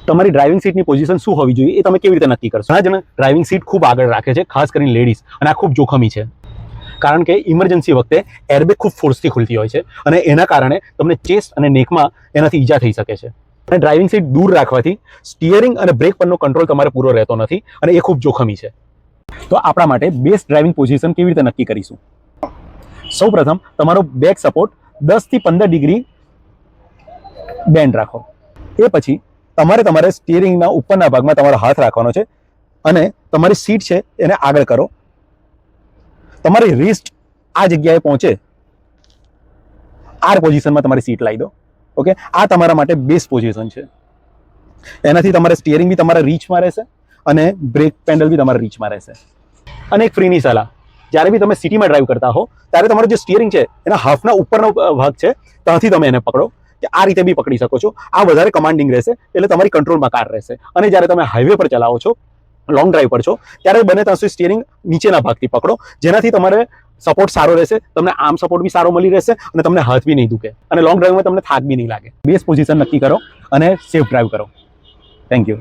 તમારી ડ્રાઇવિંગ સીટની પોઝિશન શું હોવી જોઈએ એ તમે કેવી રીતે નક્કી કરશો? ઘણા જણ ડ્રાઇવિંગ સીટ ખૂબ આગળ રાખે છે, ખાસ કરીને લેડીઝ, અને આ ખૂબ જોખમી છે, કારણ કે ઇમરજન્સી વખતે એરબેગ ખૂબ ફોર્સથી ખુલતી હોય છે અને એના કારણે તમને ચેસ્ટ અને નેકમાં એનાથી ઈજા થઈ શકે છે. અને ડ્રાઇવિંગ સીટ દૂર રાખવાથી સ્ટીયરિંગ અને બ્રેક પરનો કંટ્રોલ તમારે પૂરો રહેતો નથી અને એ ખૂબ જોખમી છે. તો આપણા માટે બેસ્ટ ડ્રાઇવિંગ પોઝિશન કેવી રીતે નક્કી કરીશું? સૌપ્રથમ તમારો બેક સપોર્ટ 10 થી 15 ડિગ્રી બેન્ડ રાખો. એ પછી તમારે સ્ટીયરિંગના ઉપરના ભાગમાં તમારો હાથ રાખવાનો છે અને તમારી સીટ છે એને આગળ કરો. તમારી રિસ્ટ આ જગ્યાએ પહોંચે, આ પોઝિશનમાં તમારી સીટ લાવી દો. ઓકે, આ તમારા માટે બેસ્ટ પોઝિશન છે. એનાથી તમારે સ્ટીયરિંગ બી તમારા રીચમાં રહેશે અને બ્રેક પેડલ બી તમારા રીચમાં રહેશે. અને એક ફ્રીની સલાહ, જ્યારે બી તમે સિટીમાં ડ્રાઈવ કરતા હો ત્યારે તમારું જે સ્ટીયરિંગ છે એના હાફના ઉપરનો ભાગ છે ત્યાંથી તમે એને પકડો, કે આ રીતે બી પકડી શકો છો. આ વધારે કમાન્ડિંગ રહેશે, એટલે તમારી કંટ્રોલમાં કાર રહેશે. અને જ્યારે તમે હાઈવે પર ચલાવો છો, લોંગ ડ્રાઈવ પર છો, ત્યારે બને ત્યાં સુધી સ્ટીયરિંગ નીચેના ભાગથી પકડો, જેનાથી તમારે સપોર્ટ સારો રહેશે, તમને આર્મ સપોર્ટ બી સારો મળી રહેશે અને તમને હાથ બી નહીં દુખે અને લોંગ ડ્રાઈવમાં તમને થાક બી નહીં લાગે. બેસ્ટ પોઝિશન નક્કી કરો અને સેફ ડ્રાઈવ કરો. Thank you.